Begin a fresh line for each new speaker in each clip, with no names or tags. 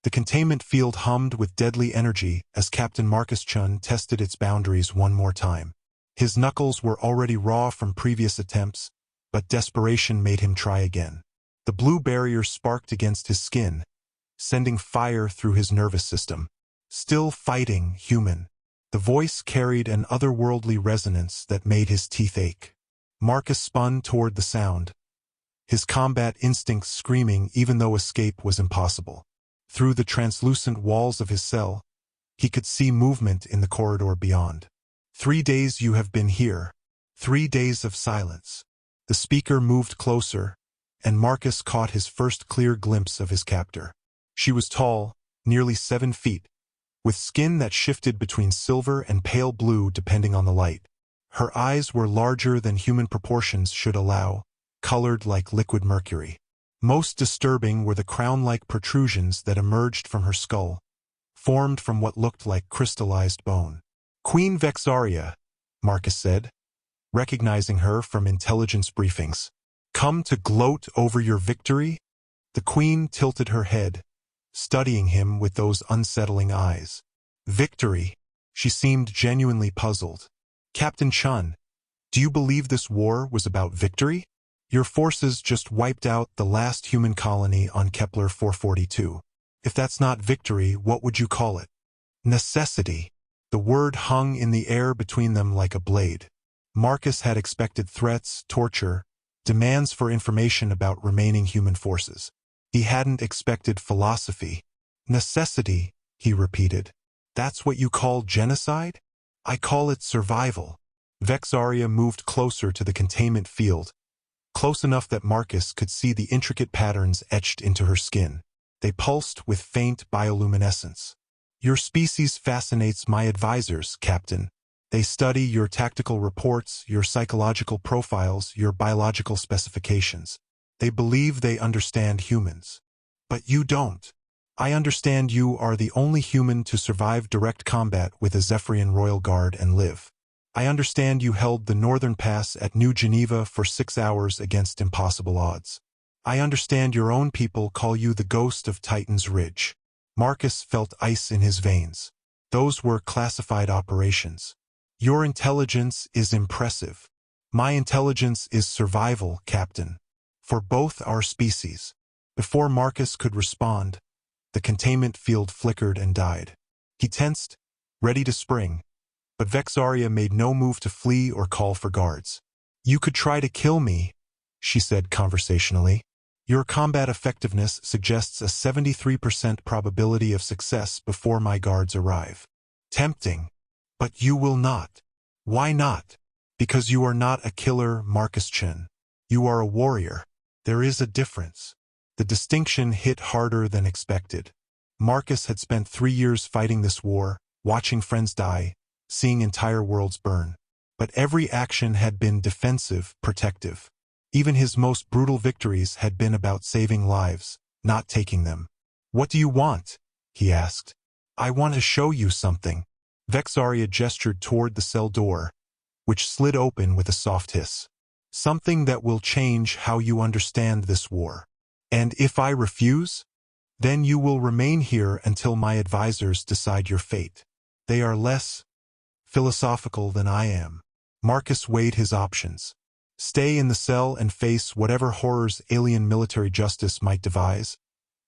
The containment field hummed with deadly energy as Captain Marcus Chun tested its boundaries one more time. His knuckles were already raw from previous attempts, but desperation made him try again. The blue barrier sparked against his skin, sending fire through his nervous system. Still fighting, human. The voice carried an otherworldly resonance that made his teeth ache. Marcus spun toward the sound, his combat instincts screaming even though escape was impossible. Through the translucent walls of his cell, he could see movement in the corridor beyond. 3 days you have been here. 3 days of silence. The speaker moved closer, and Marcus caught his first clear glimpse of his captor. She was tall, nearly 7 feet, with skin that shifted between silver and pale blue depending on the light. Her eyes were larger than human proportions should allow, colored like liquid mercury. Most disturbing were the crown-like protrusions that emerged from her skull, formed from what looked like crystallized bone. "Queen Vexaria," Marcus said, recognizing her from intelligence briefings. "Come to gloat over your victory?" The queen tilted her head, studying him with those unsettling eyes. "Victory?" She seemed genuinely puzzled. "Captain Chun, do you believe this war was about victory? Your forces just wiped out the last human colony on Kepler 442. If that's not victory, what would you call it?" "Necessity." The word hung in the air between them like a blade. Marcus had expected threats, torture, demands for information about remaining human forces. He hadn't expected philosophy. "Necessity," he repeated. "That's what you call genocide? I call it survival." Vexaria moved closer to the containment field, close enough that Marcus could see the intricate patterns etched into her skin. They pulsed with faint bioluminescence. "Your species fascinates my advisors, Captain. They study your tactical reports, your psychological profiles, your biological specifications. They believe they understand humans. But you don't. I understand you are the only human to survive direct combat with a Zephyrian Royal Guard and live. I understand you held the Northern Pass at New Geneva for 6 hours against impossible odds. I understand your own people call you the ghost of Titan's Ridge." Marcus felt ice in his veins. Those were classified operations. "Your intelligence is impressive. My intelligence is survival, Captain. For both our species." Before Marcus could respond, the containment field flickered and died. He tensed, ready to spring, but Vexaria made no move to flee or call for guards. "You could try to kill me," she said conversationally. "Your combat effectiveness suggests a 73% probability of success before my guards arrive. Tempting. But you will not." "Why not?" "Because you are not a killer, Marcus Chun. You are a warrior. There is a difference." The distinction hit harder than expected. Marcus had spent 3 years fighting this war, watching friends die, seeing entire worlds burn. But every action had been defensive, protective. Even his most brutal victories had been about saving lives, not taking them. "What do you want?" he asked. "I want to show you something." Vexaria gestured toward the cell door, which slid open with a soft hiss. "Something that will change how you understand this war. And if I refuse, then you will remain here until my advisors decide your fate. They are less philosophical than I am." Marcus weighed his options. Stay in the cell and face whatever horrors alien military justice might devise,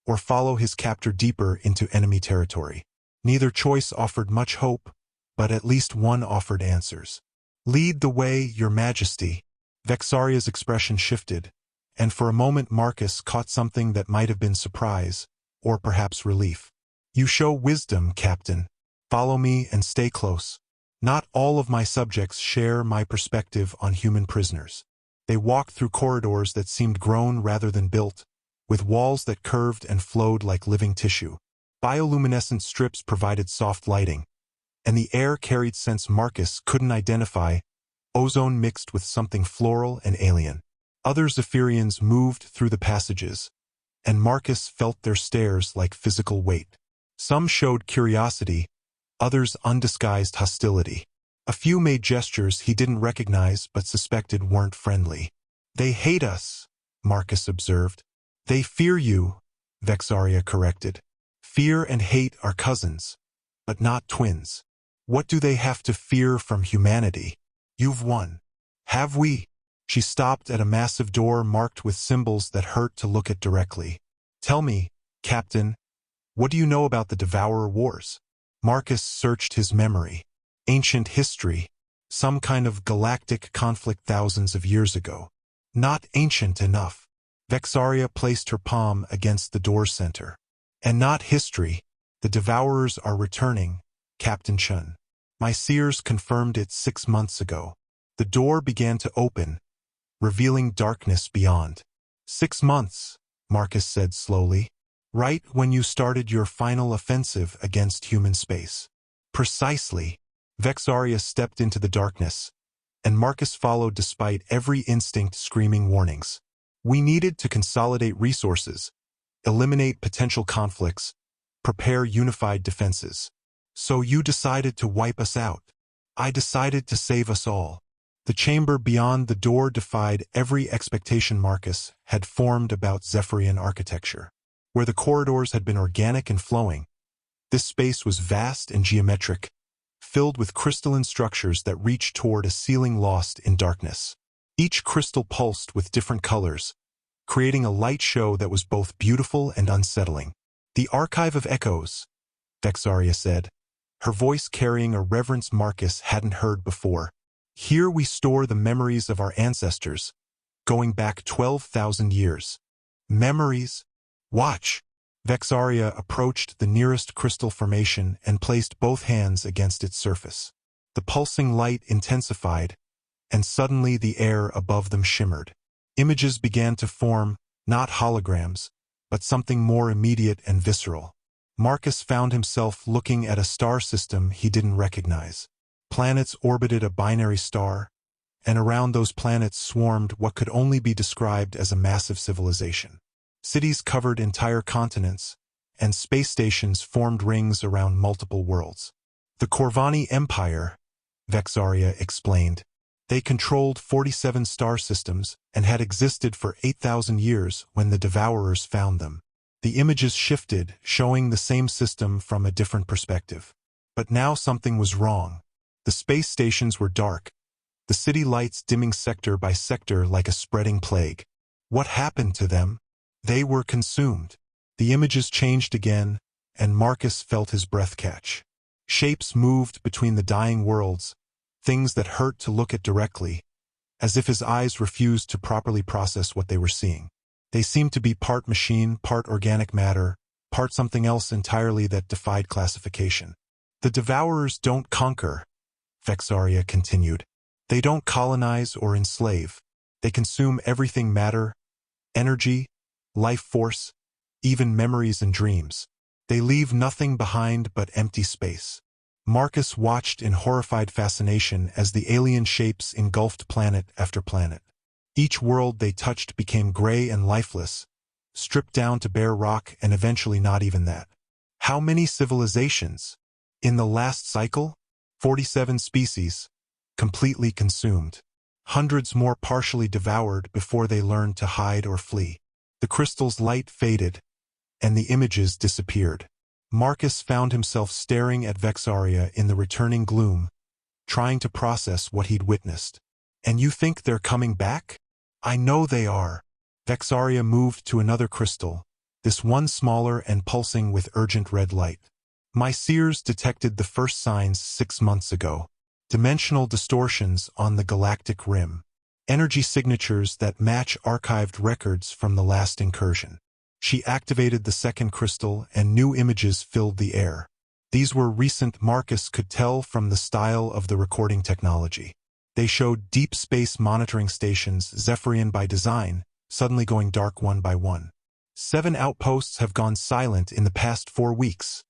or follow his captor deeper into enemy territory. Neither choice offered much hope, but at least one offered answers. "Lead the way, Your Majesty." Vexaria's expression shifted, and for a moment Marcus caught something that might have been surprise, or perhaps relief. "You show wisdom, Captain. Follow me and stay close. Not all of my subjects share my perspective on human prisoners." They walked through corridors that seemed grown rather than built, with walls that curved and flowed like living tissue. Bioluminescent strips provided soft lighting, and the air carried scents Marcus couldn't identify, ozone mixed with something floral and alien. Other Zephyrians moved through the passages, and Marcus felt their stares like physical weight. Some showed curiosity, others undisguised hostility. A few made gestures he didn't recognize but suspected weren't friendly. "They hate us," Marcus observed. "They fear you," Vexaria corrected. Fear and hate are cousins, but not twins. What do they have to fear from humanity? You've won. Have we? She stopped at a massive door marked with symbols that hurt to look at directly. Tell me, Captain, what do you know about the Devourer Wars? Marcus searched his memory. Ancient history. Some kind of galactic conflict thousands of years ago. Not ancient enough. Vexaria placed her palm against the door center. And not history. The Devourers are returning, Captain Chun. My seers confirmed it 6 months ago. The door began to open, revealing darkness beyond. 6 months, Marcus said slowly. Right when you started your final offensive against human space. Precisely. Vexaria stepped into the darkness, and Marcus followed despite every instinct screaming warnings. We needed to consolidate resources, eliminate potential conflicts, prepare unified defenses. So you decided to wipe us out. I decided to save us all. The chamber beyond the door defied every expectation Marcus had formed about Zephyrian architecture. Where the corridors had been organic and flowing, this space was vast and geometric, filled with crystalline structures that reached toward a ceiling lost in darkness. Each crystal pulsed with different colors, creating a light show that was both beautiful and unsettling. The Archive of Echoes, Vexaria said, her voice carrying a reverence Marcus hadn't heard before. Here we store the memories of our ancestors, going back 12,000 years. Memories? Watch! Vexaria approached the nearest crystal formation and placed both hands against its surface. The pulsing light intensified, and suddenly the air above them shimmered. Images began to form, not holograms, but something more immediate and visceral. Marcus found himself looking at a star system he didn't recognize. Planets orbited a binary star, and around those planets swarmed what could only be described as a massive civilization. Cities covered entire continents, and space stations formed rings around multiple worlds. The Corvani Empire, Vexaria explained. They controlled 47 star systems and had existed for 8,000 years when the Devourers found them. The images shifted, showing the same system from a different perspective. But now something was wrong. The space stations were dark, the city lights dimming sector by sector like a spreading plague. What happened to them? They were consumed. The images changed again, and Marcus felt his breath catch. Shapes moved between the dying worlds, things that hurt to look at directly, as if his eyes refused to properly process what they were seeing. They seemed to be part machine, part organic matter, part something else entirely that defied classification. The Devourers don't conquer, Vexaria continued. They don't colonize or enslave. They consume everything matter, energy, life force, even memories and dreams. They leave nothing behind but empty space. Marcus watched in horrified fascination as the alien shapes engulfed planet after planet. Each world they touched became gray and lifeless, stripped down to bare rock and eventually not even that. How many civilizations? In the last cycle? 47 species, completely consumed. Hundreds more partially devoured before they learned to hide or flee. The crystal's light faded, and the images disappeared. Marcus found himself staring at Vexaria in the returning gloom, trying to process what he'd witnessed. And you think they're coming back? I know they are. Vexaria moved to another crystal, this one smaller and pulsing with urgent red light. My seers detected the first signs 6 months ago. Dimensional distortions on the galactic rim. Energy signatures that match archived records from the last incursion. She activated the second crystal and new images filled the air. These were recent. Marcus could tell from the style of the recording technology. They showed deep space monitoring stations, Zephyrian by design, suddenly going dark one by one. 7 outposts have gone silent in the past 4 weeks,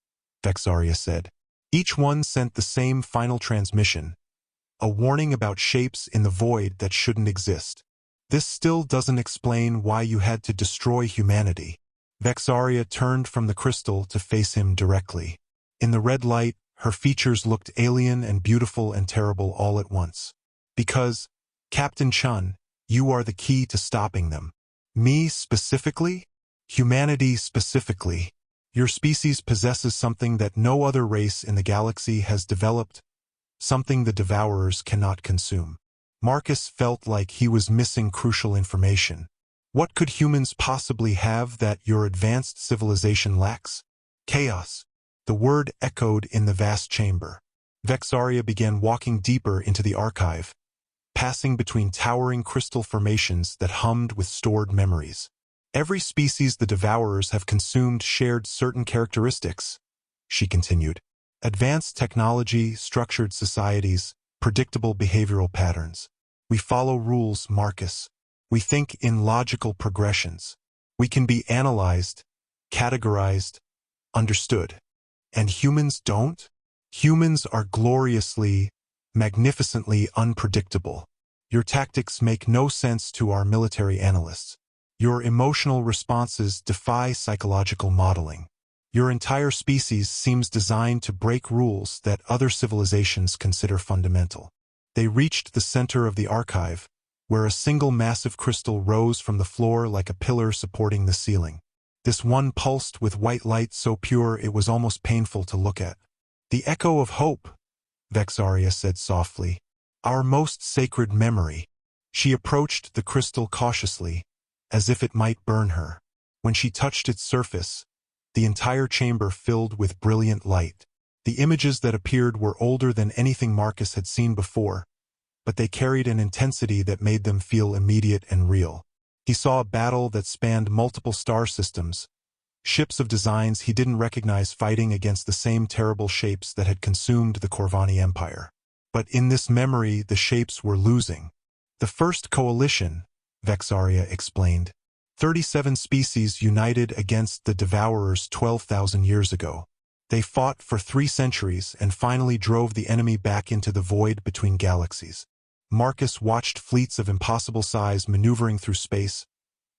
Vexaria said. Each one sent the same final transmission, a warning about shapes in the void that shouldn't exist. This still doesn't explain why you had to destroy humanity. Vexaria turned from the crystal to face him directly. In the red light, her features looked alien and beautiful and terrible all at once. Because, Captain Chun, you are the key to stopping them. Me specifically? Humanity specifically. Your species possesses something that no other race in the galaxy has developed, something the Devourers cannot consume. Marcus felt like he was missing crucial information. What could humans possibly have that your advanced civilization lacks? Chaos. The word echoed in the vast chamber. Vexaria began walking deeper into the archive, passing between towering crystal formations that hummed with stored memories. Every species the Devourers have consumed shared certain characteristics, she continued. Advanced technology, structured societies, predictable behavioral patterns. We follow rules, Marcus. We think in logical progressions. We can be analyzed, categorized, understood. And humans don't? Humans are gloriously, magnificently unpredictable. Your tactics make no sense to our military analysts. Your emotional responses defy psychological modeling. Your entire species seems designed to break rules that other civilizations consider fundamental. They reached the center of the archive, where a single massive crystal rose from the floor like a pillar supporting the ceiling. This one pulsed with white light so pure it was almost painful to look at. The echo of hope, Vexaria said softly. Our most sacred memory. She approached the crystal cautiously, as if it might burn her. When she touched its surface, the entire chamber filled with brilliant light. The images that appeared were older than anything Marcus had seen before, but they carried an intensity that made them feel immediate and real. He saw a battle that spanned multiple star systems, ships of designs he didn't recognize fighting against the same terrible shapes that had consumed the Corvani Empire. But in this memory, the shapes were losing. The first coalition, Vexaria explained. 37 species united against the Devourers 12,000 years ago. They fought for 3 centuries and finally drove the enemy back into the void between galaxies. Marcus watched fleets of impossible size maneuvering through space,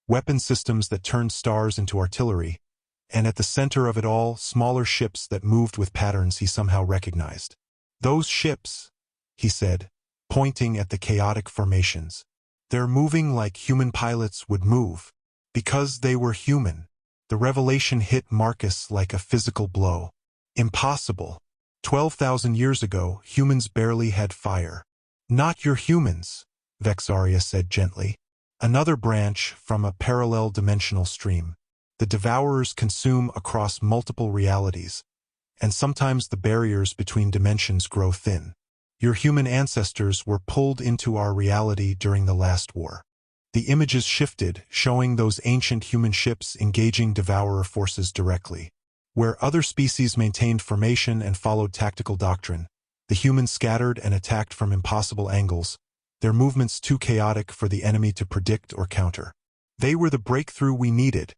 weapon systems that turned stars into artillery, and at the center of it all, smaller ships that moved with patterns he somehow recognized. Those ships, he said, pointing at the chaotic formations. They're moving like human pilots would move. Because they were human. The revelation hit Marcus like a physical blow. Impossible. 12,000 years ago, humans barely had fire. Not your humans, Vexaria said gently. Another branch from a parallel dimensional stream. The Devourers consume across multiple realities, and sometimes the barriers between dimensions grow thin. Your human ancestors were pulled into our reality during the last war. The images shifted, showing those ancient human ships engaging Devourer forces directly. Where other species maintained formation and followed tactical doctrine, the humans scattered and attacked from impossible angles, their movements too chaotic for the enemy to predict or counter. They were the breakthrough we needed,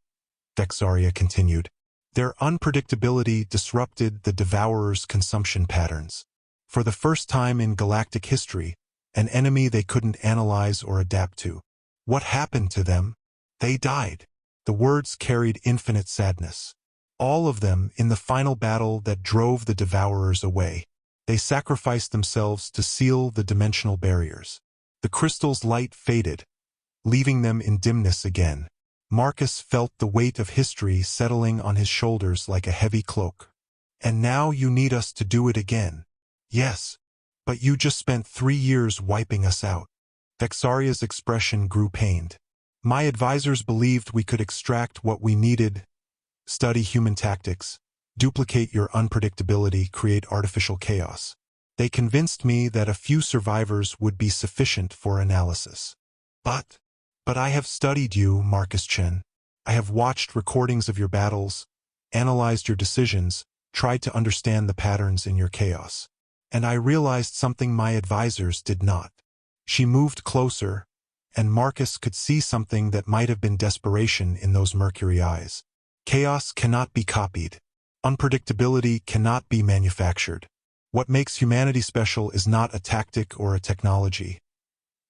Vexaria continued. Their unpredictability disrupted the Devourers' consumption patterns. For the first time in galactic history, an enemy they couldn't analyze or adapt to. What happened to them? They died. The words carried infinite sadness. All of them in the final battle that drove the Devourers away. They sacrificed themselves to seal the dimensional barriers. The crystal's light faded, leaving them in dimness again. Marcus felt the weight of history settling on his shoulders like a heavy cloak. And now you need us to do it again. Yes, but you just spent 3 years wiping us out. Vexaria's expression grew pained. My advisors believed we could extract what we needed, study human tactics, duplicate your unpredictability, create artificial chaos. They convinced me that a few survivors would be sufficient for analysis. But I have studied you, Marcus Chen. I have watched recordings of your battles, analyzed your decisions, tried to understand the patterns in your chaos. And I realized something my advisors did not. She moved closer, and Marcus could see something that might have been desperation in those mercury eyes. Chaos cannot be copied. Unpredictability cannot be manufactured. What makes humanity special is not a tactic or a technology.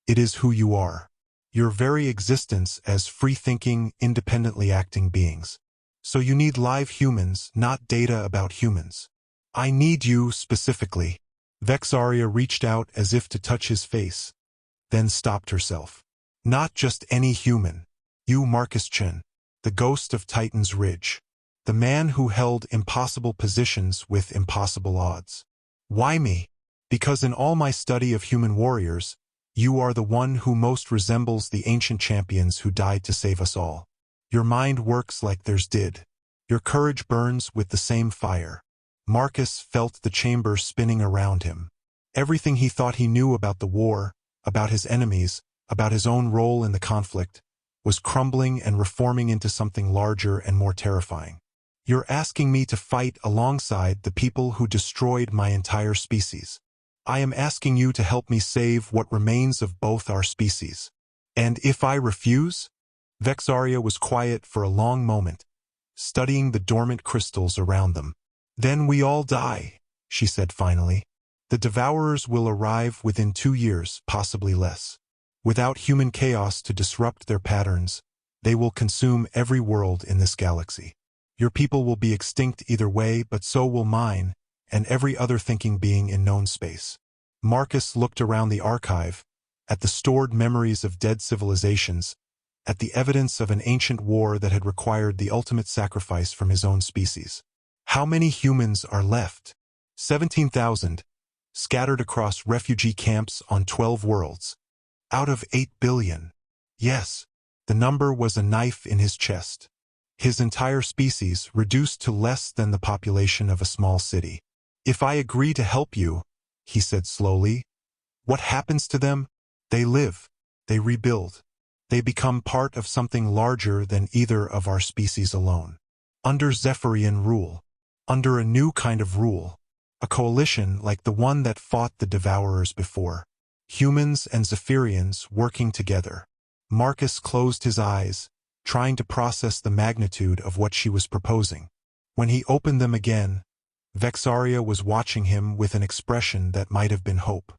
It is who you are. Your very existence as free-thinking, independently acting beings. So you need live humans, not data about humans. I need you specifically. Vexaria reached out as if to touch his face, then stopped herself. Not just any human. You, Marcus Chen, the ghost of Titan's Ridge. The man who held impossible positions with impossible odds. Why me? Because in all my study of human warriors, you are the one who most resembles the ancient champions who died to save us all. Your mind works like theirs did. Your courage burns with the same fire. Marcus felt the chamber spinning around him. Everything he thought he knew about the war, about his enemies, about his own role in the conflict, was crumbling and reforming into something larger and more terrifying. You're asking me to fight alongside the people who destroyed my entire species. I am asking you to help me save what remains of both our species. And if I refuse? Vexaria was quiet for a long moment, studying the dormant crystals around them. Then we all die, she said finally. The Devourers will arrive within 2 years, possibly less. Without human chaos to disrupt their patterns, they will consume every world in this galaxy. Your people will be extinct either way, but so will mine, and every other thinking being in known space. Marcus looked around the archive, at the stored memories of dead civilizations, at the evidence of an ancient war that had required the ultimate sacrifice from his own species. How many humans are left? 17,000, scattered across refugee camps on 12 worlds. Out of 8 billion. Yes, the number was a knife in his chest. His entire species reduced to less than the population of a small city. If I agree to help you, he said slowly, what happens to them? They live. They rebuild. They become part of something larger than either of our species alone. Under Zephyrian rule. Under a new kind of rule. A coalition like the one that fought the Devourers before. Humans and Zephyrians working together. Marcus closed his eyes, trying to process the magnitude of what she was proposing. When he opened them again, Vexaria was watching him with an expression that might have been hope.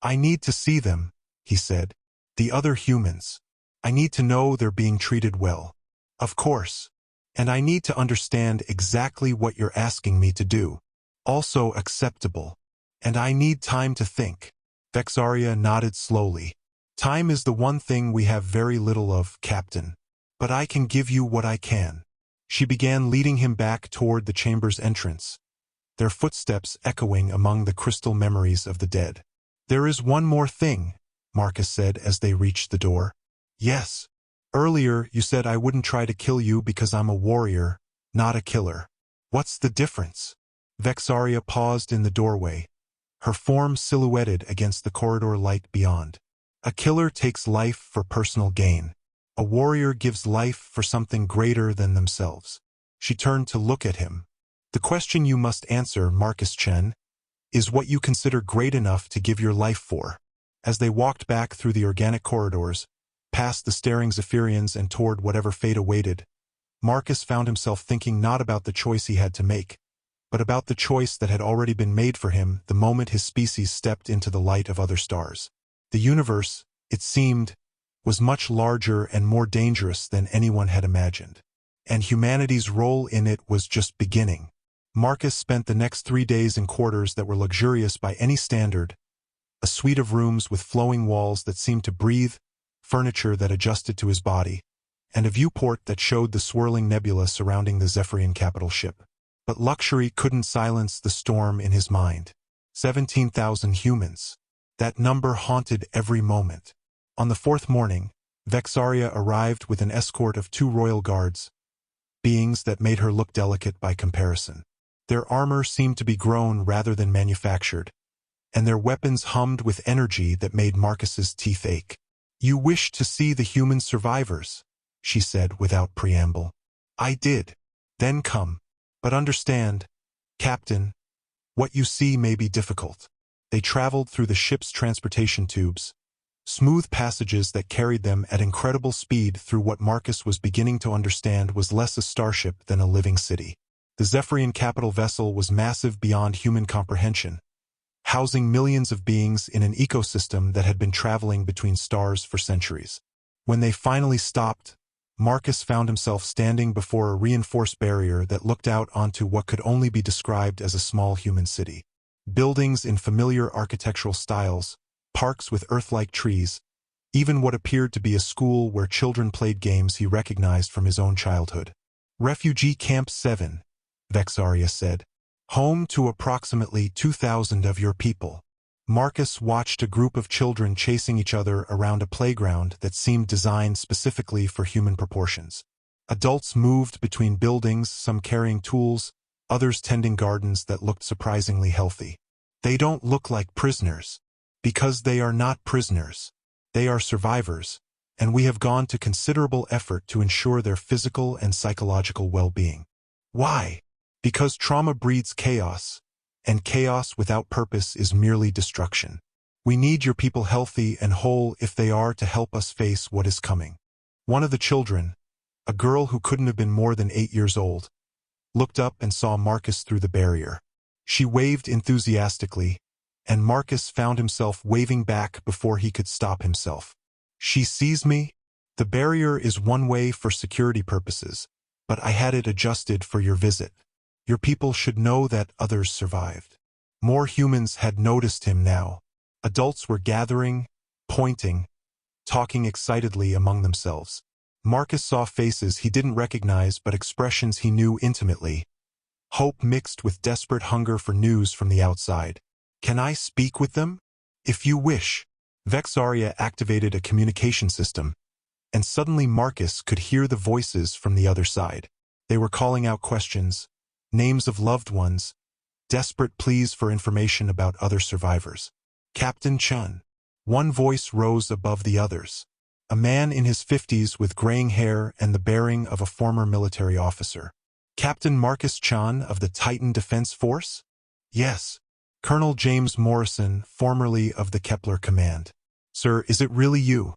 I need to see them, he said. The other humans. I need to know they're being treated well. Of course. And I need to understand exactly what you're asking me to do. Also acceptable. And I need time to think. Vexaria nodded slowly. Time is the one thing we have very little of, Captain. But I can give you what I can. She began leading him back toward the chamber's entrance, their footsteps echoing among the crystal memories of the dead. There is one more thing, Marcus said as they reached the door. Yes. Earlier you said I wouldn't try to kill you because I'm a warrior, not a killer. What's the difference? Vexaria paused in the doorway, her form silhouetted against the corridor light beyond. A killer takes life for personal gain. A warrior gives life for something greater than themselves. She turned to look at him. The question you must answer, Marcus Chen, is what you consider great enough to give your life for. As they walked back through the organic corridors, past the staring Zephyrians and toward whatever fate awaited, Marcus found himself thinking not about the choice he had to make, but about the choice that had already been made for him the moment his species stepped into the light of other stars. The universe, it seemed, was much larger and more dangerous than anyone had imagined. And humanity's role in it was just beginning. Marcus spent the next 3 days in quarters that were luxurious by any standard, a suite of rooms with flowing walls that seemed to breathe, furniture that adjusted to his body, and a viewport that showed the swirling nebula surrounding the Zephyrian capital ship. But luxury couldn't silence the storm in his mind. 17,000 humans. That number haunted every moment. On the 4th morning, Vexaria arrived with an escort of 2 royal guards, beings that made her look delicate by comparison. Their armor seemed to be grown rather than manufactured, and their weapons hummed with energy that made Marcus's teeth ache. You wish to see the human survivors, she said without preamble. I did. Then come. But understand, Captain, what you see may be difficult. They traveled through the ship's transportation tubes, smooth passages that carried them at incredible speed through what Marcus was beginning to understand was less a starship than a living city. The Zephyrian capital vessel was massive beyond human comprehension, housing millions of beings in an ecosystem that had been traveling between stars for centuries. When they finally stopped, Marcus found himself standing before a reinforced barrier that looked out onto what could only be described as a small human city. Buildings in familiar architectural styles, parks with Earth-like trees, even what appeared to be a school where children played games he recognized from his own childhood. Refugee Camp 7, Vexaria said. Home to approximately 2,000 of your people. Marcus watched a group of children chasing each other around a playground that seemed designed specifically for human proportions. Adults moved between buildings, some carrying tools, others tending gardens that looked surprisingly healthy. They don't look like prisoners. Because they are not prisoners. They are survivors, and we have gone to considerable effort to ensure their physical and psychological well-being. Why? Because trauma breeds chaos, and chaos without purpose is merely destruction. We need your people healthy and whole if they are to help us face what is coming. One of the children, a girl who couldn't have been more than 8 years old, looked up and saw Marcus through the barrier. She waved enthusiastically, and Marcus found himself waving back before he could stop himself. She sees me? The barrier is one way for security purposes, but I had it adjusted for your visit. Your people should know that others survived. More humans had noticed him now. Adults were gathering, pointing, talking excitedly among themselves. Marcus saw faces he didn't recognize but expressions he knew intimately. Hope mixed with desperate hunger for news from the outside. Can I speak with them? If you wish. Vexaria activated a communication system, and suddenly Marcus could hear the voices from the other side. They were calling out questions, names of loved ones, desperate pleas for information about other survivors. Captain Chun. One voice rose above the others. A man in his 50s with graying hair and the bearing of a former military officer. Captain Marcus Chun of the Titan Defense Force? Yes. Colonel James Morrison, formerly of the Kepler Command. Sir, is it really you?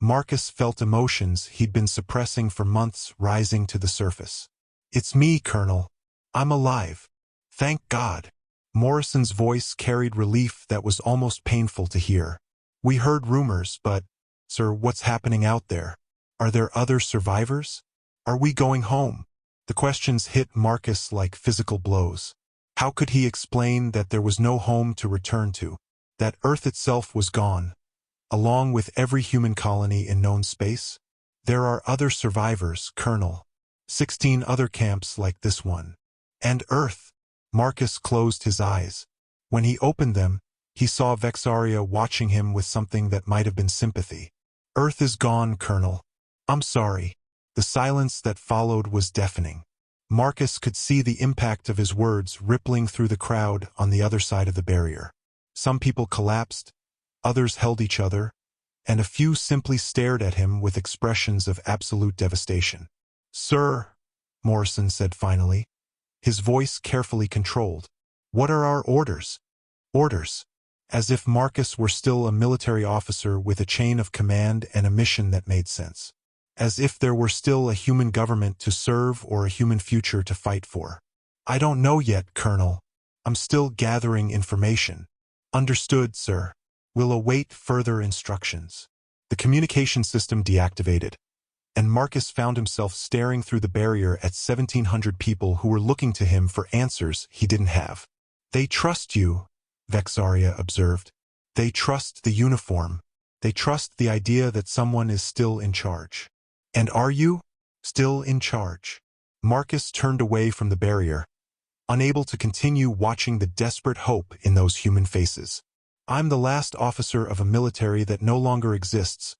Marcus felt emotions he'd been suppressing for months rising to the surface. It's me, Colonel. I'm alive. Thank God. Morrison's voice carried relief that was almost painful to hear. We heard rumors, but, sir, what's happening out there? Are there other survivors? Are we going home? The questions hit Marcus like physical blows. How could he explain that there was no home to return to? That Earth itself was gone, along with every human colony in known space? There are other survivors, Colonel. 16 other camps like this one. And Earth. Marcus closed his eyes. When he opened them, he saw Vexaria watching him with something that might have been sympathy. Earth is gone, Colonel. I'm sorry. The silence that followed was deafening. Marcus could see the impact of his words rippling through the crowd on the other side of the barrier. Some people collapsed, others held each other, and a few simply stared at him with expressions of absolute devastation. Sir, Morrison said finally, his voice carefully controlled. What are our orders? Orders. As if Marcus were still a military officer with a chain of command and a mission that made sense. As if there were still a human government to serve or a human future to fight for. I don't know yet, Colonel. I'm still gathering information. Understood, sir. We'll await further instructions. The communication system deactivated, and Marcus found himself staring through the barrier at 1,700 people who were looking to him for answers he didn't have. They trust you, Vexaria observed. They trust the uniform. They trust the idea that someone is still in charge. And are you? Still in charge? Marcus turned away from the barrier, unable to continue watching the desperate hope in those human faces. I'm the last officer of a military that no longer exists,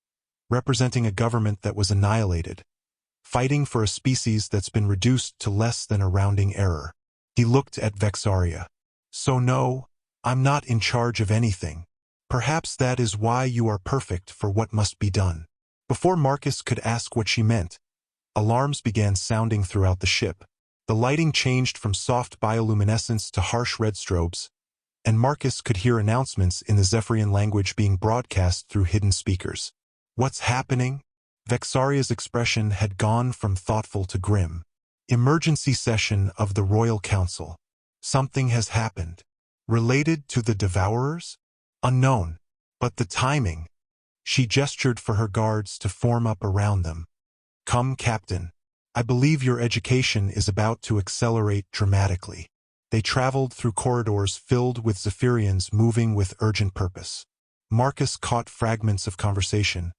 representing a government that was annihilated, fighting for a species that's been reduced to less than a rounding error. He looked at Vexaria. So no, I'm not in charge of anything. Perhaps that is why you are perfect for what must be done. Before Marcus could ask what she meant, alarms began sounding throughout the ship. The lighting changed from soft bioluminescence to harsh red strobes, and Marcus could hear announcements in the Zephyrian language being broadcast through hidden speakers. What's happening? Vexaria's expression had gone from thoughtful to grim. Emergency session of the Royal Council. Something has happened. Related to the Devourers? Unknown. But the timing. She gestured for her guards to form up around them. Come, Captain. I believe your education is about to accelerate dramatically. They traveled through corridors filled with Zephyrians moving with urgent purpose. Marcus caught fragments of conversation,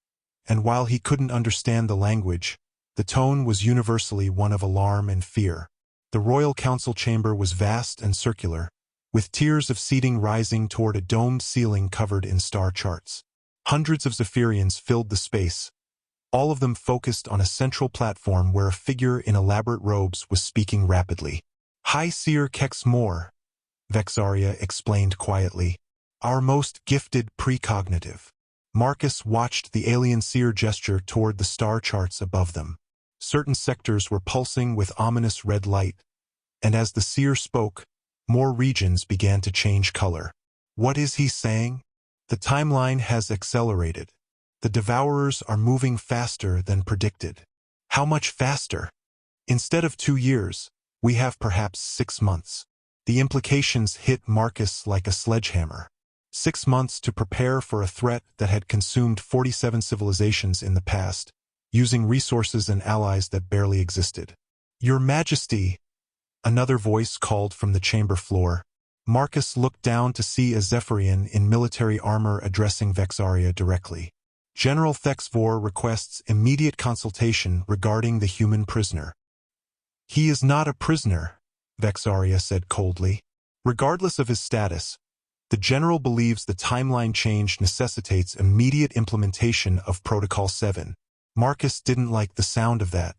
and while he couldn't understand the language, The tone was universally one of alarm and fear. The royal council chamber was vast and circular, with tiers of seating rising toward a domed ceiling covered in star charts. Hundreds of Zephyrians filled the space, all of them focused on a central platform where a figure in elaborate robes was speaking rapidly. High Seer Kex Mor, Vexaria explained quietly. Our most gifted precognitive. Marcus watched the alien seer gesture toward the star charts above them. Certain sectors were pulsing with ominous red light, and as the seer spoke, more regions began to change color. What is he saying? The timeline has accelerated. The Devourers are moving faster than predicted. How much faster? Instead of 2 years, we have perhaps 6 months. The implications hit Marcus like a sledgehammer. 6 months to prepare for a threat that had consumed 47 civilizations in the past, using resources and allies that barely existed. Your Majesty, another voice called from the chamber floor. Marcus looked down to see a Zephyrian in military armor addressing Vexaria directly. General Thexvor requests immediate consultation regarding the human prisoner. He is not a prisoner, Vexaria said coldly. Regardless of his status, the general believes the timeline change necessitates immediate implementation of Protocol 7. Marcus didn't like the sound of that.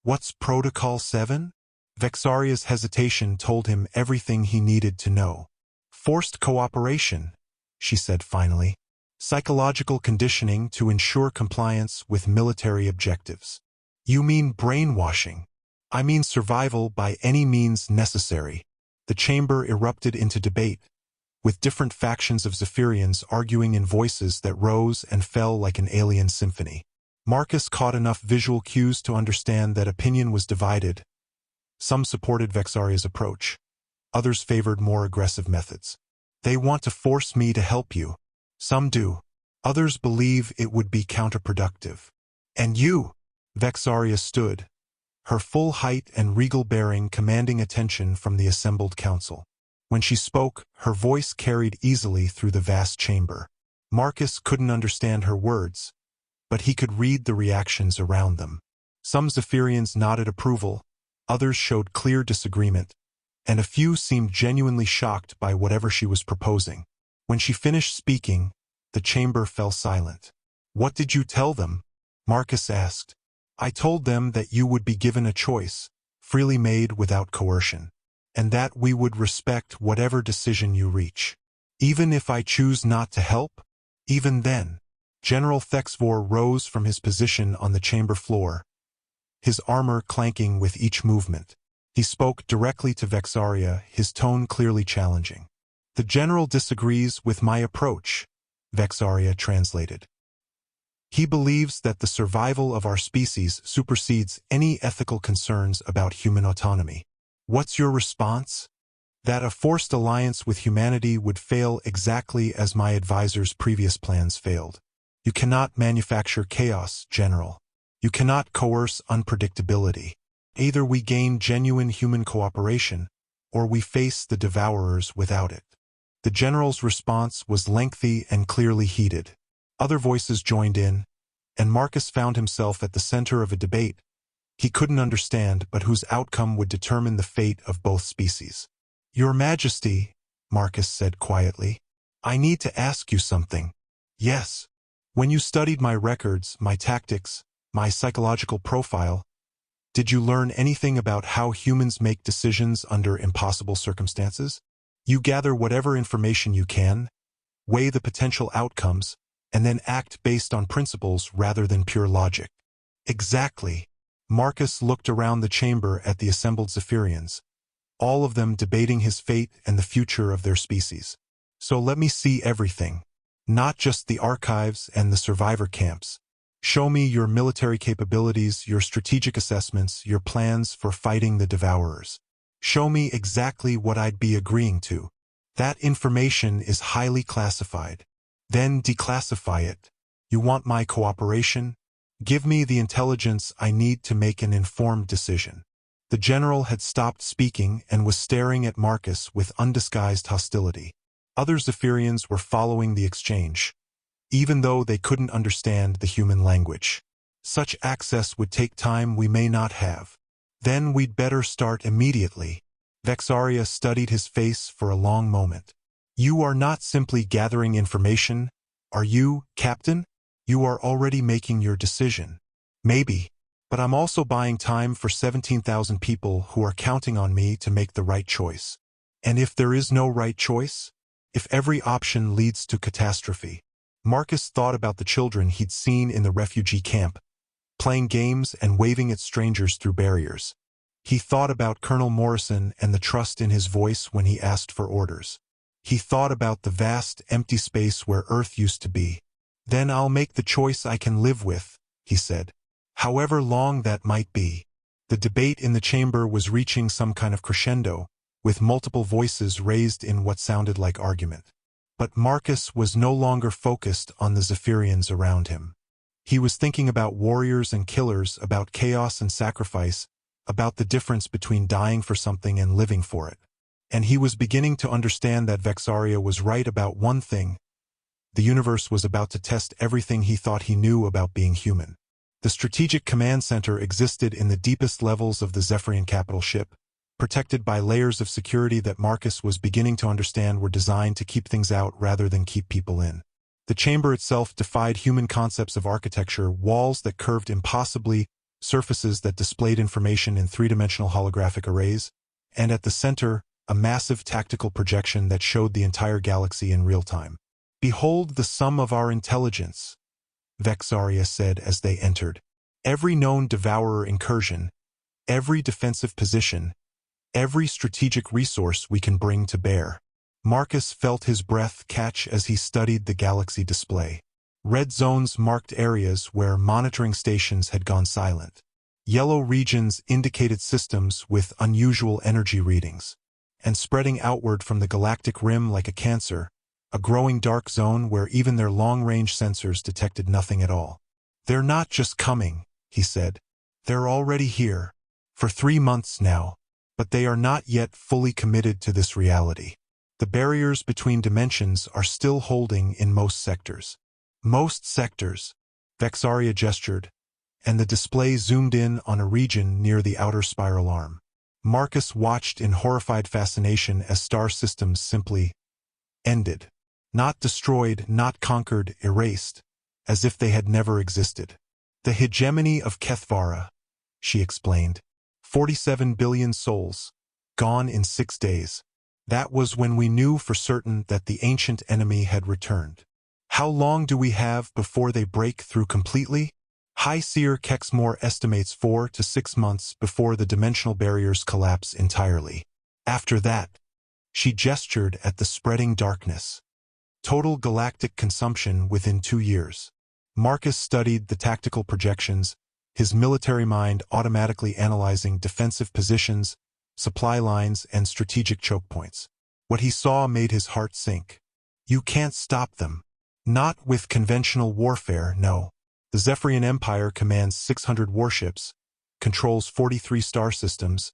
What's Protocol 7? Vexaria's hesitation told him everything he needed to know. Forced cooperation, she said finally. Psychological conditioning to ensure compliance with military objectives. You mean brainwashing? I mean survival by any means necessary. The chamber erupted into debate, with different factions of Zephyrians arguing in voices that rose and fell like an alien symphony. Marcus caught enough visual cues to understand that opinion was divided. Some supported Vexaria's approach. Others favored more aggressive methods. They want to force me to help you. Some do. Others believe it would be counterproductive. And you? Vexaria stood, her full height and regal bearing commanding attention from the assembled council. When she spoke, her voice carried easily through the vast chamber. Marcus couldn't understand her words, but he could read the reactions around them. Some Zephyrians nodded approval, others showed clear disagreement, and a few seemed genuinely shocked by whatever she was proposing. When she finished speaking, the chamber fell silent. What did you tell them? Marcus asked. I told them that you would be given a choice, freely made without coercion, and that we would respect whatever decision you reach. Even if I choose not to help? Even then. General Thexvor rose from his position on the chamber floor, his armor clanking with each movement. He spoke directly to Vexaria, his tone clearly challenging. The general disagrees with my approach, Vexaria translated. He believes that the survival of our species supersedes any ethical concerns about human autonomy. What's your response? That a forced alliance with humanity would fail exactly as my advisor's previous plans failed. You cannot manufacture chaos, General. You cannot coerce unpredictability. Either we gain genuine human cooperation, or we face the Devourers without it. The General's response was lengthy and clearly heated. Other voices joined in, and Marcus found himself at the center of a debate he couldn't understand but whose outcome would determine the fate of both species. Your Majesty, Marcus said quietly, I need to ask you something. Yes. When you studied my records, my tactics, my psychological profile, did you learn anything about how humans make decisions under impossible circumstances? You gather whatever information you can, weigh the potential outcomes, and then act based on principles rather than pure logic. Exactly. Marcus looked around the chamber at the assembled Zephyrians, all of them debating his fate and the future of their species. So let me see everything, not just the archives and the survivor camps. Show me your military capabilities, your strategic assessments, your plans for fighting the Devourers. Show me exactly what I'd be agreeing to. That information is highly classified. Then declassify it. You want my cooperation? Give me the intelligence I need to make an informed decision. The general had stopped speaking and was staring at Marcus with undisguised hostility. Other Zephyrians were following the exchange, even though they couldn't understand the human language. Such access would take time we may not have. Then we'd better start immediately. Vexaria studied his face for a long moment. You are not simply gathering information, are you, Captain? You are already making your decision. Maybe. But I'm also buying time for 17,000 people who are counting on me to make the right choice. And if there is no right choice? If every option leads to catastrophe? Marcus thought about the children he'd seen in the refugee camp, playing games and waving at strangers through barriers. He thought about Colonel Morrison and the trust in his voice when he asked for orders. He thought about the vast, empty space where Earth used to be. Then I'll make the choice I can live with, he said. However long that might be. The debate in the chamber was reaching some kind of crescendo, with multiple voices raised in what sounded like argument. But Marcus was no longer focused on the Zephyrians around him. He was thinking about warriors and killers, about chaos and sacrifice, about the difference between dying for something and living for it. And he was beginning to understand that Vexaria was right about one thing. The universe was about to test everything he thought he knew about being human. The strategic command center existed in the deepest levels of the Zephyrian capital ship, protected by layers of security that Marcus was beginning to understand were designed to keep things out rather than keep people in. The chamber itself defied human concepts of architecture, walls that curved impossibly, surfaces that displayed information in three-dimensional holographic arrays, and at the center, a massive tactical projection that showed the entire galaxy in real time. Behold the sum of our intelligence, Vexaria said as they entered. Every known Devourer incursion, every defensive position, every strategic resource we can bring to bear. Marcus felt his breath catch as he studied the galaxy display. Red zones marked areas where monitoring stations had gone silent. Yellow regions indicated systems with unusual energy readings. And spreading outward from the galactic rim like a cancer, a growing dark zone where even their long-range sensors detected nothing at all. They're not just coming, he said. They're already here. For 3 months now. But they are not yet fully committed to this reality. The barriers between dimensions are still holding in most sectors. Most sectors, Vexaria gestured, and the display zoomed in on a region near the outer spiral arm. Marcus watched in horrified fascination as star systems simply ended. Not destroyed, not conquered, erased, as if they had never existed. The hegemony of Kethvara, she explained. 47 billion souls, gone in 6 days. That was when we knew for certain that the ancient enemy had returned. How long do we have before they break through completely? High Seer Kexmore estimates 4 to 6 months before the dimensional barriers collapse entirely. After that, she gestured at the spreading darkness. Total galactic consumption within 2 years. Marcus studied the tactical projections, his military mind automatically analyzing defensive positions, supply lines, and strategic choke points. What he saw made his heart sink. You can't stop them. Not with conventional warfare, no. The Zephyrian Empire commands 600 warships, controls 43 star systems,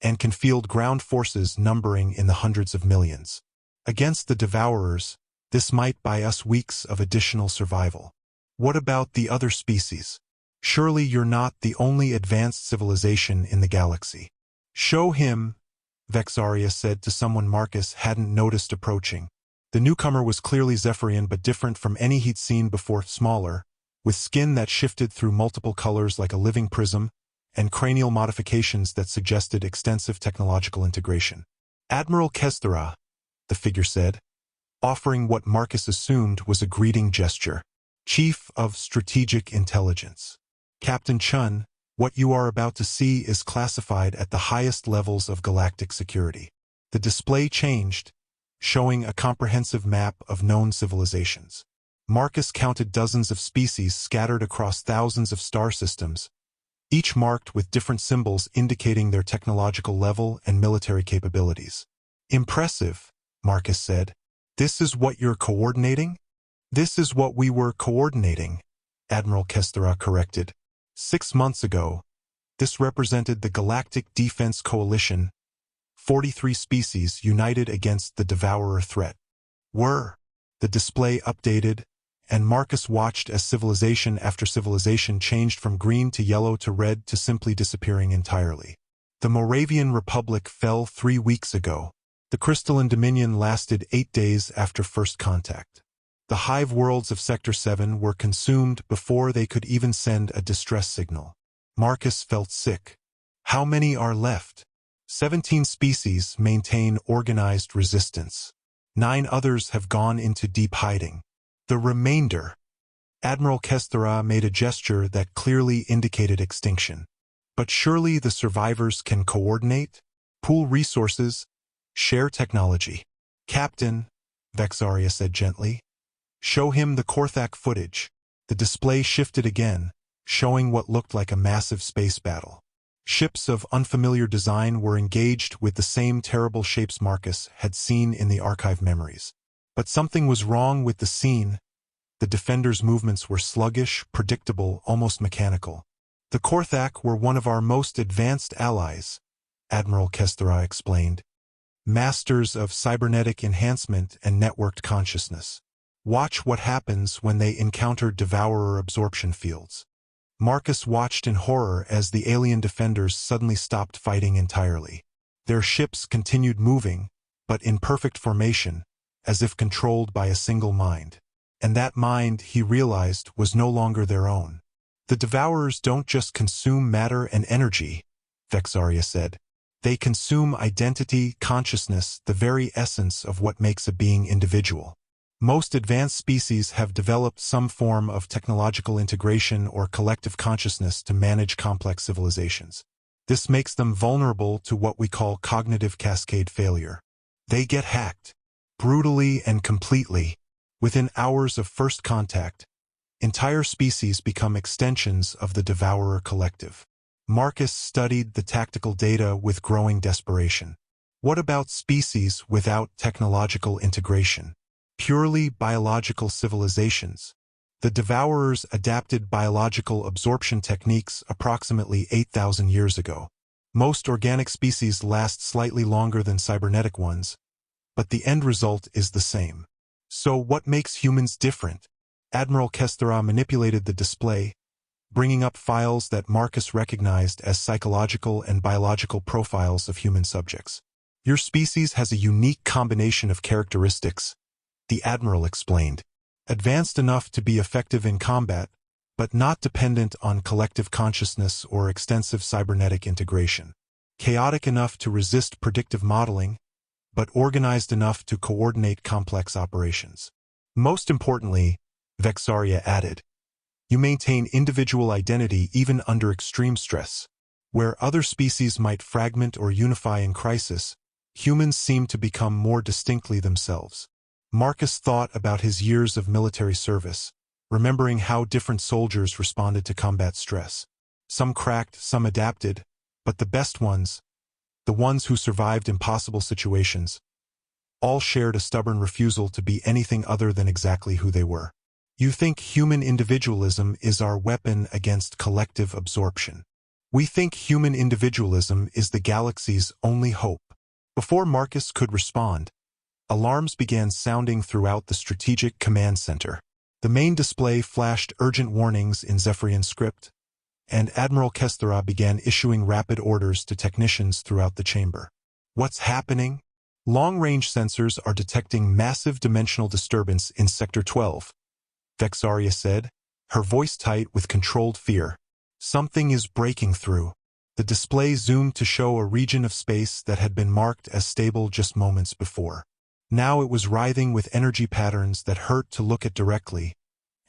and can field ground forces numbering in the hundreds of millions. Against the Devourers, this might buy us weeks of additional survival. What about the other species? Surely you're not the only advanced civilization in the galaxy. Show him, Vexaria said to someone Marcus hadn't noticed approaching. The newcomer was clearly Zephyrian but different from any he'd seen before, smaller, with skin that shifted through multiple colors like a living prism, and cranial modifications that suggested extensive technological integration. Admiral Kesthera, the figure said, offering what Marcus assumed was a greeting gesture. Chief of Strategic Intelligence. Captain Chun, what you are about to see is classified at the highest levels of galactic security. The display changed, showing a comprehensive map of known civilizations. Marcus counted dozens of species scattered across thousands of star systems, each marked with different symbols indicating their technological level and military capabilities. Impressive, Marcus said. This is what you're coordinating? This is what we were coordinating, Admiral Kesthera corrected. 6 months ago, this represented the Galactic Defense Coalition, 43 species united against the Devourer threat. The display updated, and Marcus watched as civilization after civilization changed from green to yellow to red to simply disappearing entirely. The Moravian Republic fell 3 weeks ago. The crystalline dominion lasted 8 days after first contact. The hive worlds of Sector 7 were consumed before they could even send a distress signal. Marcus felt sick. How many are left? 17 species maintain organized resistance. 9 others have gone into deep hiding. The remainder. Admiral Kesthera made a gesture that clearly indicated extinction. But surely the survivors can coordinate, pool resources, share technology. Captain, Vexaria said gently. Show him the Korthak footage. The display shifted again, showing what looked like a massive space battle. Ships of unfamiliar design were engaged with the same terrible shapes Marcus had seen in the archive memories. But something was wrong with the scene. The defenders' movements were sluggish, predictable, almost mechanical. The Korthak were one of our most advanced allies, Admiral Kesthera explained. Masters of cybernetic enhancement and networked consciousness. Watch what happens when they encounter Devourer absorption fields. Marcus watched in horror as the alien defenders suddenly stopped fighting entirely. Their ships continued moving, but in perfect formation, as if controlled by a single mind. And that mind, he realized, was no longer their own. The Devourers don't just consume matter and energy, Vexaria said. They consume identity, consciousness, the very essence of what makes a being individual. Most advanced species have developed some form of technological integration or collective consciousness to manage complex civilizations. This makes them vulnerable to what we call cognitive cascade failure. They get hacked, brutally and completely. Within hours of first contact, entire species become extensions of the Devourer collective. Marcus studied the tactical data with growing desperation. What about species without technological integration? Purely biological civilizations. The Devourers adapted biological absorption techniques approximately 8,000 years ago. Most organic species last slightly longer than cybernetic ones, but the end result is the same. So what makes humans different? Admiral Kesthera manipulated the display, bringing up files that Marcus recognized as psychological and biological profiles of human subjects. Your species has a unique combination of characteristics, the Admiral explained. Advanced enough to be effective in combat, but not dependent on collective consciousness or extensive cybernetic integration. Chaotic enough to resist predictive modeling, but organized enough to coordinate complex operations. Most importantly, Vexaria added, you maintain individual identity even under extreme stress. Where other species might fragment or unify in crisis, humans seem to become more distinctly themselves. Marcus thought about his years of military service, remembering how different soldiers responded to combat stress. Some cracked, some adapted, but the best ones, the ones who survived impossible situations, all shared a stubborn refusal to be anything other than exactly who they were. You think human individualism is our weapon against collective absorption. We think human individualism is the galaxy's only hope. Before Marcus could respond, alarms began sounding throughout the Strategic Command Center. The main display flashed urgent warnings in Zephyrian script, and Admiral Kesthera began issuing rapid orders to technicians throughout the chamber. What's happening? Long-range sensors are detecting massive dimensional disturbance in Sector 12, Vexaria said, her voice tight with controlled fear. Something is breaking through. The display zoomed to show a region of space that had been marked as stable just moments before. Now it was writhing with energy patterns that hurt to look at directly,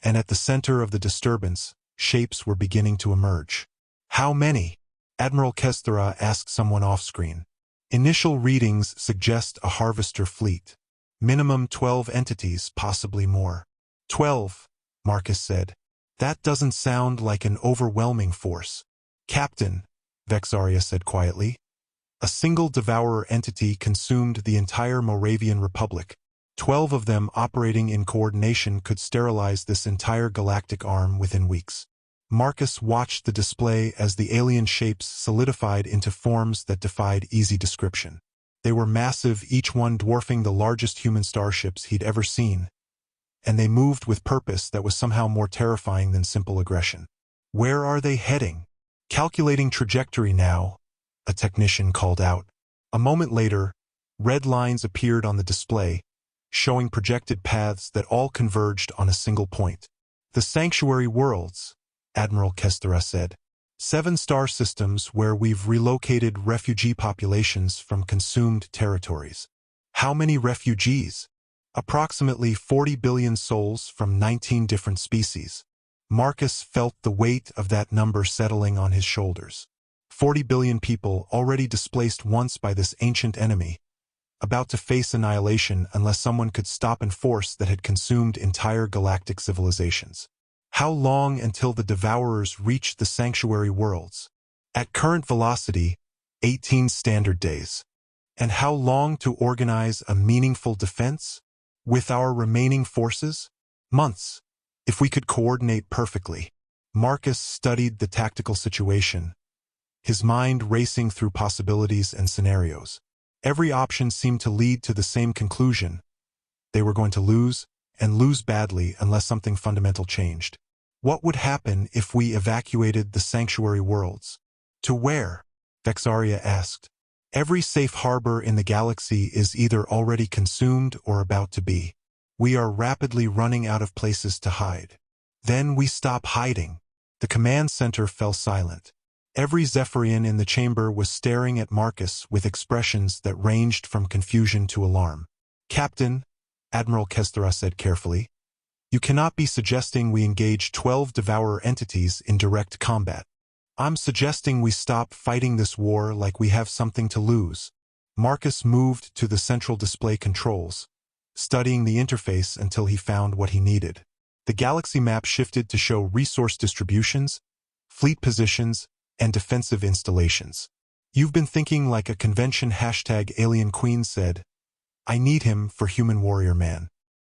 and at the center of the disturbance, shapes were beginning to emerge. How many? Admiral Kesthera asked someone off-screen. Initial readings suggest a harvester fleet. Minimum 12 entities, possibly more. 12, Marcus said. That doesn't sound like an overwhelming force. Captain, Vexaria said quietly. A single Devourer entity consumed the entire Moravian Republic. 12 of them operating in coordination could sterilize this entire galactic arm within weeks. Marcus watched the display as the alien shapes solidified into forms that defied easy description. They were massive, each one dwarfing the largest human starships he'd ever seen. and they moved with purpose that was somehow more terrifying than simple aggression. Where are they heading? Calculating trajectory now, a technician called out. A moment later, red lines appeared on the display, showing projected paths that all converged on a single point. The sanctuary worlds, Admiral Kestera said. 7 star systems where we've relocated refugee populations from consumed territories. How many refugees? Approximately 40 billion souls from 19 different species. Marcus felt the weight of that number settling on his shoulders. 40 billion people already displaced once by this ancient enemy, about to face annihilation unless someone could stop a force that had consumed entire galactic civilizations. How long until the Devourers reached the sanctuary worlds? At current velocity, 18 standard days. And how long to organize a meaningful defense? With our remaining forces? Months, if we could coordinate perfectly. Marcus studied the tactical situation, his mind racing through possibilities and scenarios. Every option seemed to lead to the same conclusion. They were going to lose, and lose badly unless something fundamental changed. What would happen if we evacuated the sanctuary worlds? To where? Vexaria asked. Every safe harbor in the galaxy is either already consumed or about to be. We are rapidly running out of places to hide. Then we stop hiding. The command center fell silent. Every Zephyrian in the chamber was staring at Marcus with expressions that ranged from confusion to alarm. Captain, Admiral Kestera said carefully, you cannot be suggesting we engage 12 Devourer entities in direct combat. I'm suggesting we stop fighting this war like we have something to lose. Marcus moved to the central display controls, studying the interface until he found what he needed. The galaxy map shifted to show resource distributions, fleet positions, and defensive installations. You've been thinking like a convention #Alien Queen said. I need him for Human Warrior Man.